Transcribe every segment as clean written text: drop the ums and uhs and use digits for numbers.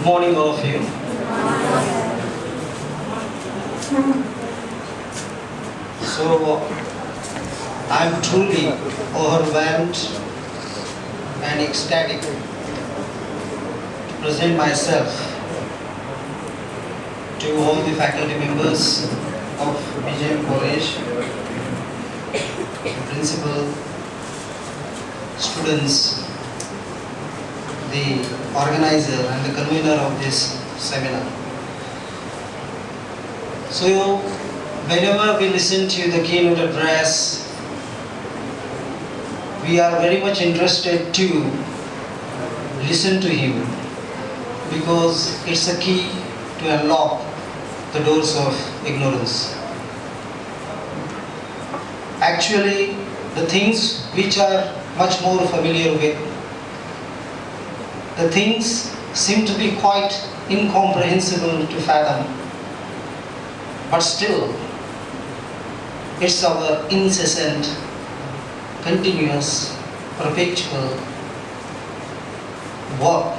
Good morning, all of you. So, I'm truly overwhelmed and ecstatic to present myself to all the faculty members of BJM College, principal, students, the organizer and the convener of this seminar. So, whenever we listen to the keynote address, we are very much interested to listen to him because it's a key to unlock the doors of ignorance. Actually, the things which are much more familiar with, the things seem to be quite incomprehensible to fathom, but still, it's our incessant, continuous, perpetual work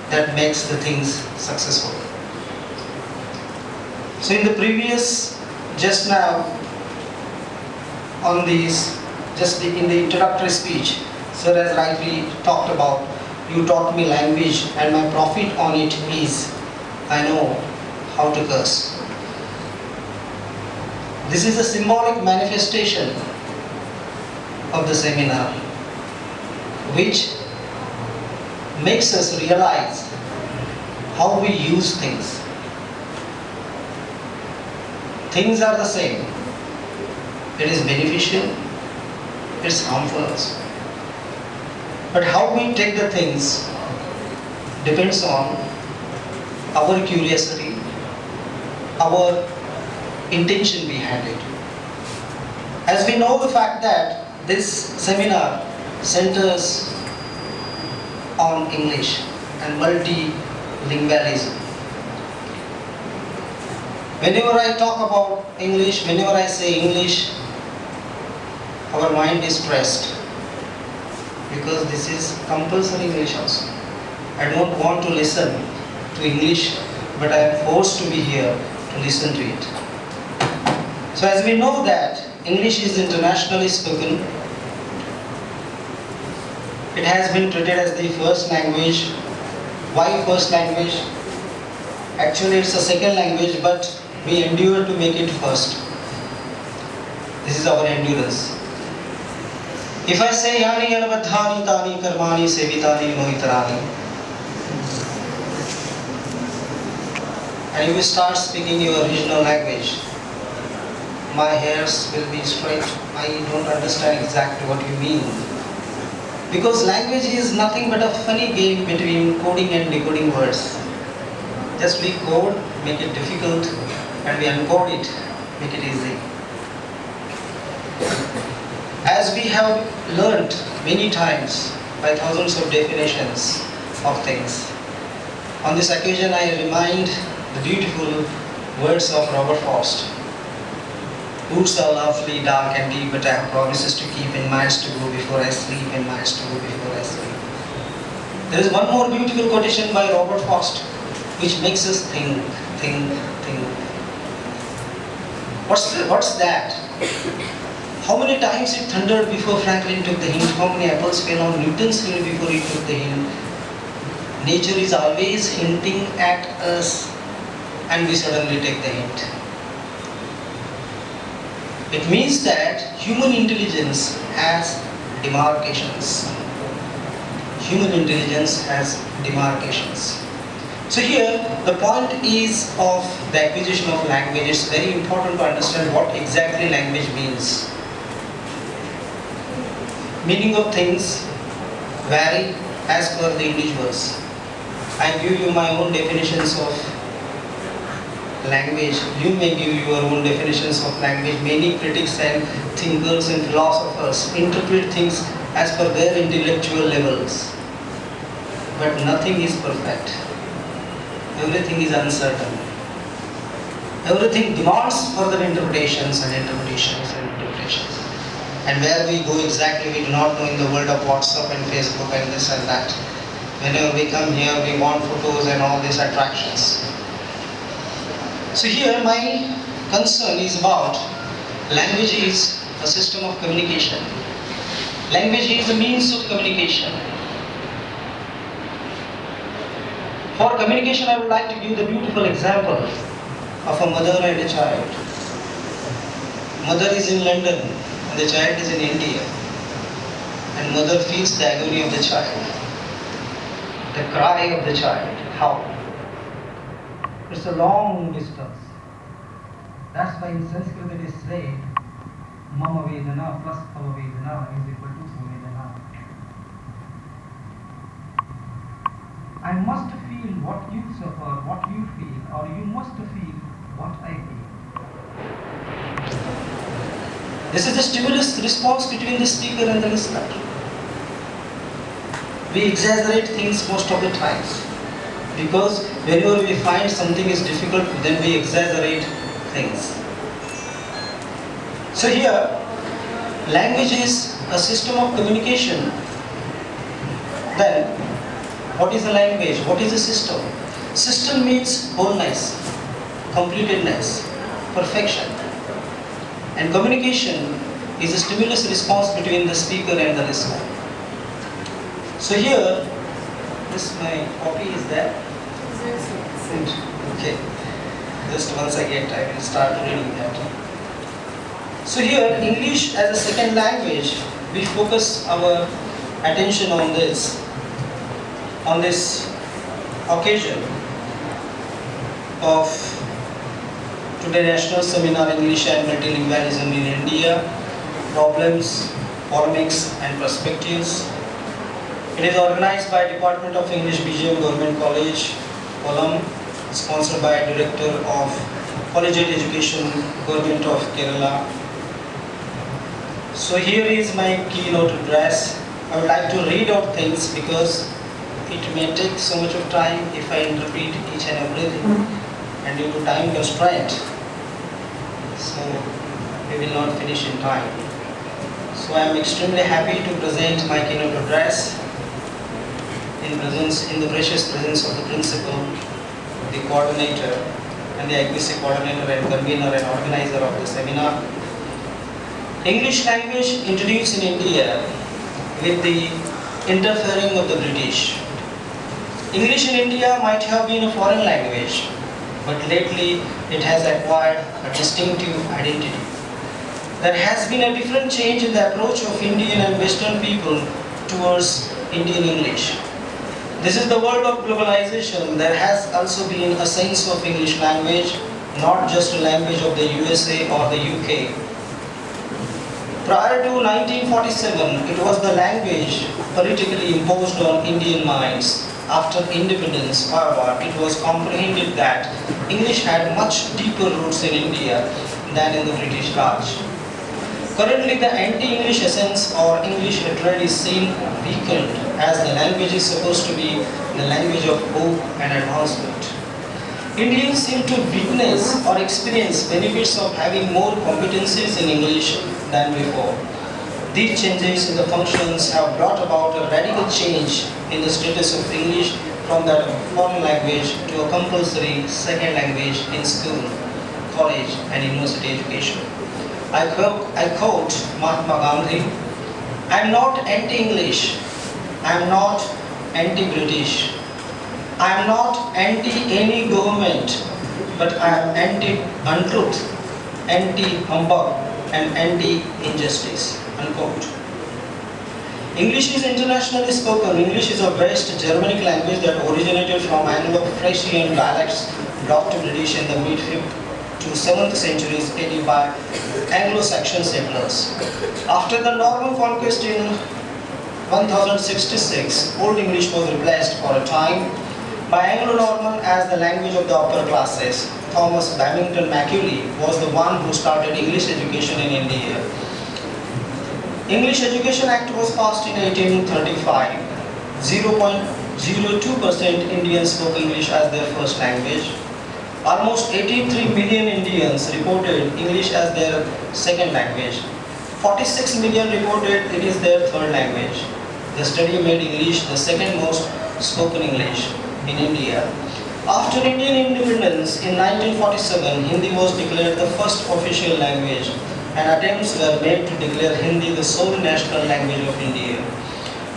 that makes the things successful. So in the previous, just now, on these, in the introductory speech, sir has rightly talked about, you taught me language and my profit on it is, I know how to curse. This is a symbolic manifestation of the seminar, which makes us realize how we use things. Things are the same. It is beneficial, it's harmful also. But how we take the things depends on our curiosity, our intention behind it. As we know the fact that this seminar centers on English and multilingualism. Whenever I talk about English, whenever I say English, our mind is stressed because this is compulsory English also. I don't want to listen to English, but I am forced to be here to listen to it. So as we know that English is internationally spoken, it has been treated as the first language. Why first language? Actually it's a second language, but we endure to make it first. This is our endurance. If I say Yani Anabadhani Tani Karmani Sevitani Mohitarani, and you start speaking your original language, my hairs will be straight. I don't understand exactly what you mean. Because language is nothing but a funny game between coding and decoding words. Just we code, make it difficult, and we encode it, make it easy. As we have learnt many times by thousands of definitions of things, on this occasion I remind the beautiful words of Robert Frost. Woods are lovely, dark and deep, but I have promises to keep and miles to go before I sleep and miles to go before I sleep. There is one more beautiful quotation by Robert Frost which makes us think. What's that? How many times it thundered before Franklin took the hint? How many apples fell on Newton's hill before he took the hint? Nature is always hinting at us and we suddenly take the hint. It means that human intelligence has demarcations. Human intelligence has demarcations. So here, the point is of the acquisition of language. It's very important to understand what exactly language means. Meaning of things vary as per the individuals. I give you my own definitions of language. You may give your own definitions of language. Many critics and thinkers and philosophers interpret things as per their intellectual levels. But nothing is perfect. Everything is uncertain. Everything demands further interpretations and interpretations and interpretations. And where we go exactly, we do not know in the world of WhatsApp and Facebook and this and that. Whenever we come here, we want photos and all these attractions. So here my concern is about language is a system of communication. Language is a means of communication. For communication, I would like to give the beautiful example of a mother and a child. Mother is in London and the child is in India. And mother feels the agony of the child, the cry of the child, how? It's a long distance. That's why in Sanskrit it is said, Mama Vedana plus Tava Vedana is equal to Savedana. I must feel what you suffer, what you feel, or you must feel what I feel. This is the stimulus response between the speaker and the listener. We exaggerate things most of the times because whenever we find something is difficult, then we exaggerate things. So here, language is a system of communication. Then, what is a language? What is a system? System means wholeness, completedness, perfection. And communication is a stimulus response between the speaker and the listener. So here, this my copy is there. Okay. Just once I get, I will start reading that. So here, English as a second language, we focus our attention on this occasion of today National Seminar English and Multilingualism in India, Problems, Polemics and Perspectives. It is organized by Department of English, BGM Government College, Kollam, sponsored by Director of Collegiate Education, Government of Kerala. So here is my keynote address. I would like to read out things because it may take so much of time if I interpret each and everything, and due to time constraint, so we will not finish in time. So I am extremely happy to present my keynote address in the precious presence of the principal, the coordinator, and the IQC coordinator and convener and organizer of the seminar. English language introduced in India with the interfering of the British. English in India might have been a foreign language, but lately it has acquired a distinctive identity. There has been a different change in the approach of Indian and Western people towards Indian English. This is the world of globalization. There has also been a sense of English language, not just a language of the USA or the UK. Prior to 1947, it was the language politically imposed on Indian minds. After independence, however, it was comprehended that English had much deeper roots in India than in the British Raj. Currently, the anti-English essence or English hatred is seen weakened as the language is supposed to be the language of hope and advancement. Indians seem to witness or experience benefits of having more competencies in English than before. These changes in the functions have brought about a radical change in the status of English from that of foreign language to a compulsory second language in school, college and university education. I quote Mahatma Gandhi, I am not anti-English, I am not anti-British, I am not anti any government, but I am anti-untruth, anti-humbug and anti-injustice. Unquote. English is internationally spoken. English is a West Germanic language that originated from Anglo-Frisian dialects brought to British in the mid-5th to 7th centuries AD by Anglo-Saxon settlers. After the Norman conquest in 1066, Old English was replaced for a time by Anglo-Norman as the language of the upper classes. Thomas Babington Macaulay was the one who started English education in India. English Education Act was passed in 1835. 0.02% Indians spoke English as their first language. Almost 83 million Indians reported English as their second language. 46 million reported it is their third language. The study made English the second most spoken English in India. After Indian independence in 1947, Hindi was declared the first official language, and attempts were made to declare Hindi the sole national language of India.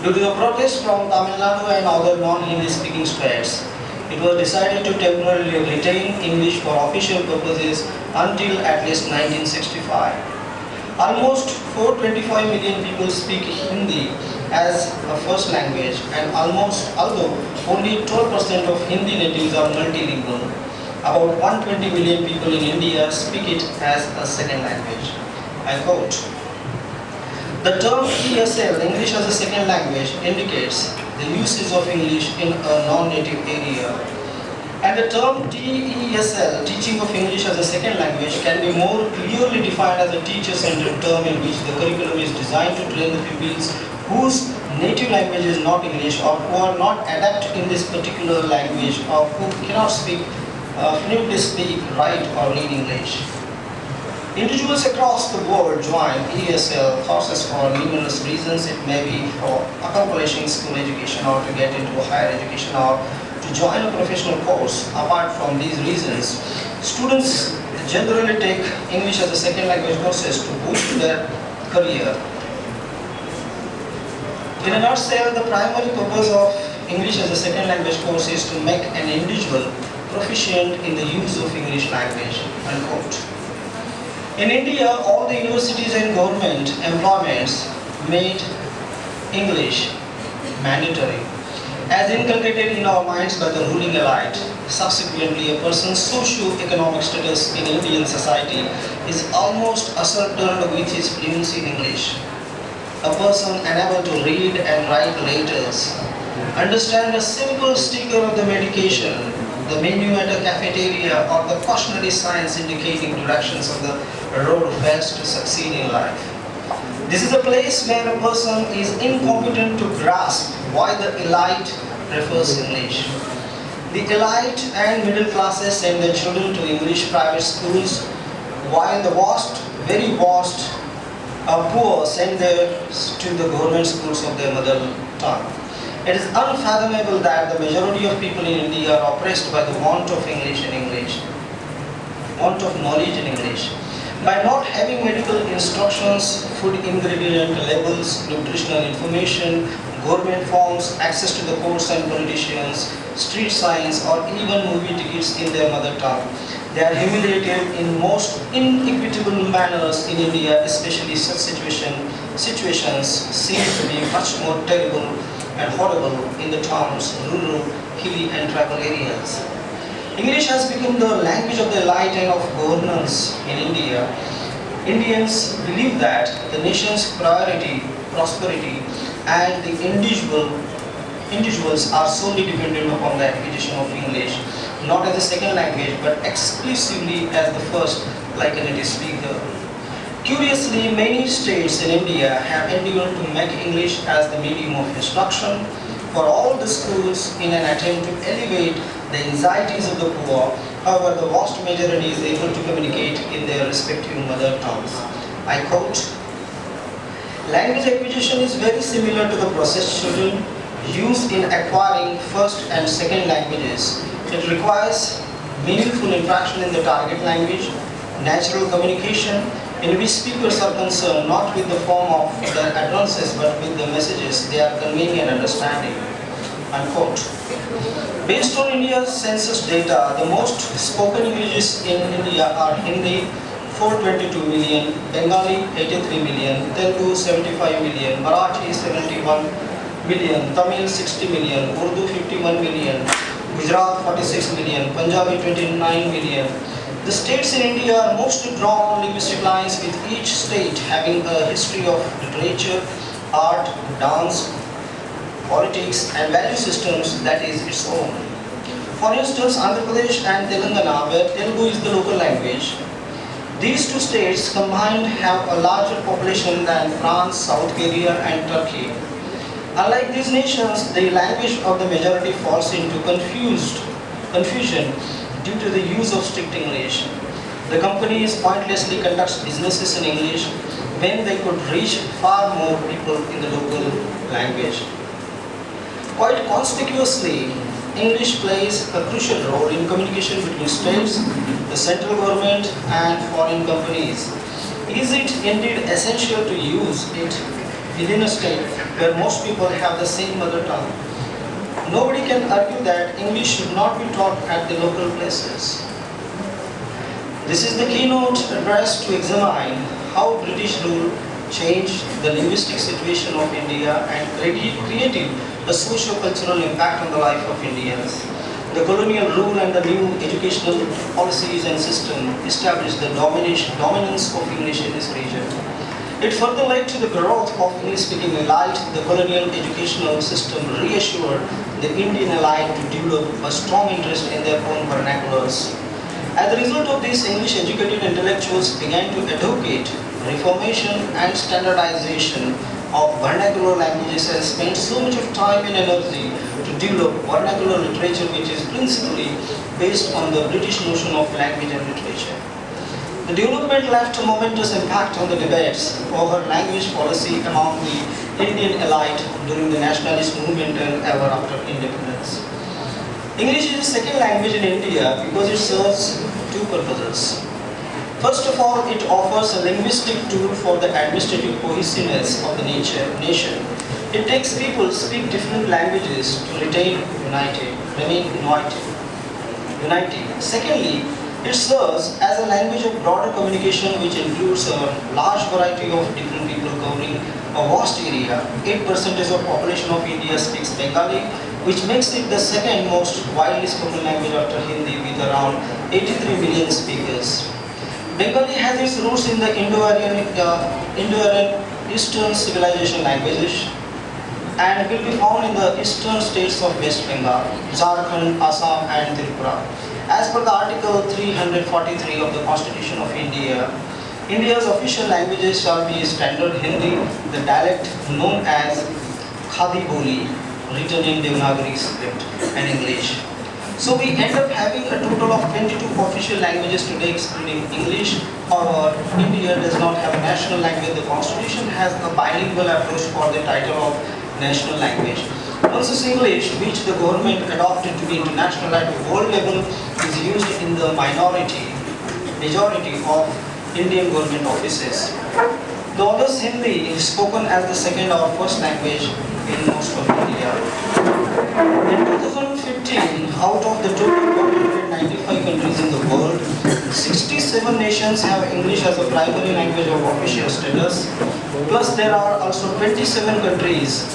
Due to the protests from Tamil Nadu and other non-Hindi speaking states, it was decided to temporarily retain English for official purposes until at least 1965. Almost 425 million people speak Hindi as a first language, and although only 12% of Hindi natives are multilingual, about 120 million people in India speak it as a second language. I quote, "The term ESL, English as a second language, indicates the usage of English in a non-native area. And the term TESL, teaching of English as a second language, can be more clearly defined as a teacher-centered term in which the curriculum is designed to train the pupils whose native language is not English or who are not adept in this particular language or who cannot fluently speak, write or read English." Individuals across the world join ESL courses for numerous reasons. It may be for accomplishing school education or to get into higher education or to join a professional course. Apart from these reasons, students generally take English as a second language courses to boost their career. In a nutshell, the primary purpose of English as a second language course is to make an individual proficient in the use of English language. Unquote. In India, all the universities and government employments made English mandatory, as inculcated in our minds by the ruling elite. Subsequently, a person's socio-economic status in Indian society is almost ascertained with his fluency in English. A person unable to read and write letters, understand a simple sticker of the medication, the menu at a cafeteria, or the cautionary signs indicating directions of the road fails to succeed in life. This is a place where a person is incompetent to grasp why the elite prefers English. The elite and middle classes send their children to English private schools, while the very vast poor send theirs to the government schools of their mother tongue. It is unfathomable that the majority of people in India are oppressed by the want of want of knowledge in English. By not having medical instructions, food ingredient labels, nutritional information, government forms, access to the courts and politicians, street signs, or even movie tickets in their mother tongue, they are humiliated in most inequitable manners in India. Especially such situations seem to be much more terrible and horrible in the towns, rural, hilly and tribal areas. English has become the language of the elite and of governance in India. Indians believe that the nation's prosperity, and the individuals are solely dependent upon the acquisition of English, not as a second language, but exclusively as the first, like a native speaker. Curiously, many states in India have endeavored to make English as the medium of instruction for all the schools in an attempt to elevate the anxieties of the poor. However, the vast majority is able to communicate in their respective mother tongues. I quote, "Language acquisition is very similar to the process children use in acquiring first and second languages. It requires meaningful interaction in the target language, natural communication, in which speakers are concerned not with the form of their utterances but with the messages they are conveying and understanding." Unquote. Based on India's census data, the most spoken languages in India are Hindi, 422 million, Bengali, 83 million, Telugu, 75 million, Marathi, 71 million, Tamil, 60 million, Urdu, 51 million, Gujarat, 46 million, Punjabi, 29 million. The states in India are mostly drawn on linguistic lines, with each state having a history of literature, art, dance, politics and value systems that is its own. For instance, Andhra Pradesh and Telangana, where Telugu is the local language, these two states combined have a larger population than France, South Korea and Turkey. Unlike these nations, the language of the majority falls into confusion due to the use of strict English. The companies pointlessly conduct businesses in English when they could reach far more people in the local language. Quite conspicuously, English plays a crucial role in communication between states, the central government, and foreign companies. Is it indeed essential to use it within a state where most people have the same mother tongue? Nobody can argue that English should not be taught at the local places. This is the keynote address to examine how British rule changed the linguistic situation of India and created a socio-cultural impact on the life of Indians. The colonial rule and the new educational policies and system established the dominance of English in this region. It further led to the growth of English-speaking elite. The colonial educational system reassured the Indian elite to develop a strong interest in their own vernaculars. As a result of this, English-educated intellectuals began to advocate reformation and standardization of vernacular languages and spent so much of time and energy to develop vernacular literature, which is principally based on the British notion of language and literature. The development left a momentous impact on the debates over language policy among the Indian elite during the nationalist movement and ever after independence. English is the second language in India because it serves two purposes. First of all, it offers a linguistic tool for the administrative cohesiveness of the nation. It takes people speak different languages to remain united. Secondly, it serves as a language of broader communication which includes a large variety of different people covering a vast area. 8% of population of India speaks Bengali, which makes it the second most widely spoken language after Hindi with around 83 million speakers. Bengali has its roots in the Indo-Aryan Eastern Civilization languages and will be found in the eastern states of West Bengal, Jharkhand, Assam and Tripura. As per the Article 343 of the Constitution of India, India's official languages shall be Standard Hindi, the dialect known as Khadi Boli, written in Devanagari script, and English. So we end up having a total of 22 official languages today excluding English. However, India does not have a national language. The Constitution has a bilingual approach for the title of national language. Versus English, which the government adopted to be international at world level, is used in the majority of Indian government offices. The others Hindi is spoken as the second or first language in most of India. In 2015, out of the total 195 countries in the world, 67 nations have English as a primary language of official status. Plus, there are also 27 countries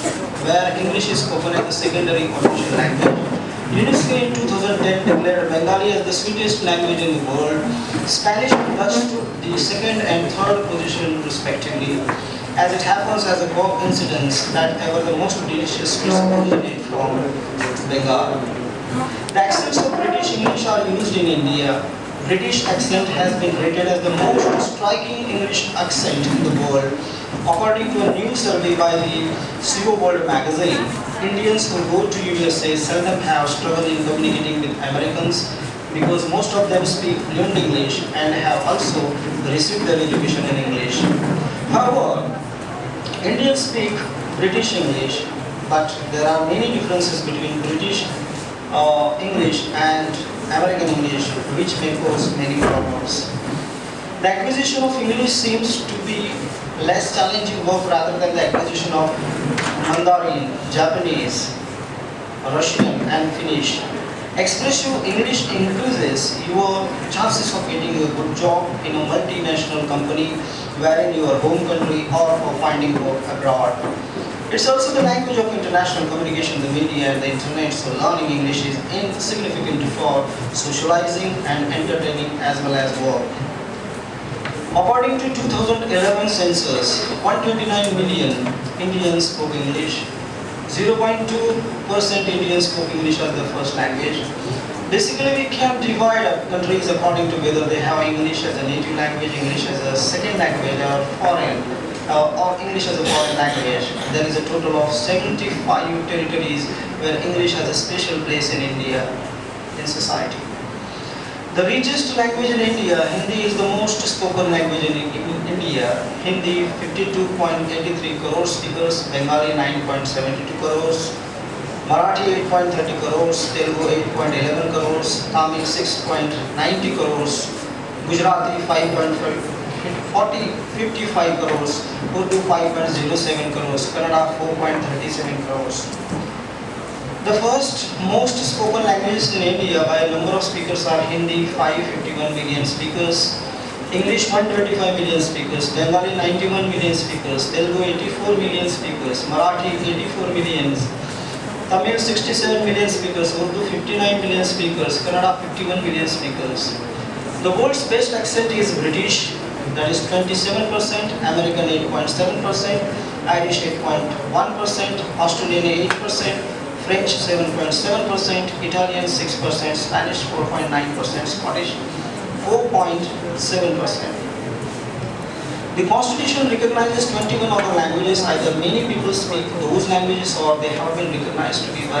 where English is spoken as the secondary official language. UNESCO in 2010 declared Bengali as the sweetest language in the world. Spanish and Dutch took the second and third position respectively. As it happens as a coincidence that ever the most delicious foods originate from Bengal. The accents of British English are used in India. British accent has been rated as the most striking English accent in the world. According to a new survey by the CEO World magazine, Indians who go to USA seldom have struggle in communicating with Americans because most of them speak fluent English and have also received their education in English. However, Indians speak British English, but there are many differences between British English and American English, which may cause many problems. The acquisition of English seems to be less challenging work rather than the acquisition of Mandarin, Japanese, Russian and Finnish. Expressive English increases your chances of getting a good job in a multinational company wherein your home country or for finding work abroad. It's also the language of international communication, the media and the internet, so learning English is insignificant for socializing and entertaining as well as work. According to 2011 census, 129 million Indians spoke English. 0.2% Indians spoke English as their first language. Basically, we can divide up countries according to whether they have English as a native language, English as a second language, or English as a foreign language. There is a total of 75 territories where English has a special place in India, in society. The richest language in India, Hindi is the most spoken language in India. Hindi 52.83 crores speakers, Bengali 9.72 crores, Marathi 8.30 crores, Telugu 8.11 crores, Tamil 6.90 crores, Gujarati 5.55 crores, Urdu 5.07 crores, Kannada 4.37 crores. The first most spoken languages in India by number of speakers are Hindi 551 million speakers, English 125 million speakers, Bengali 91 million speakers, Telugu 84 million speakers, Marathi 84 million, Tamil 67 million speakers, Urdu 59 million speakers, Kannada 51 million speakers. The world's best accent is British, that is 27%, American 8.7%, Irish 8.1%, Australian 8%, French 7.7%, Italian 6%, Spanish 4.9%, Scottish 4.7%. The Constitution recognizes 21 other languages. Either many people speak those languages or they have been recognized to be valid.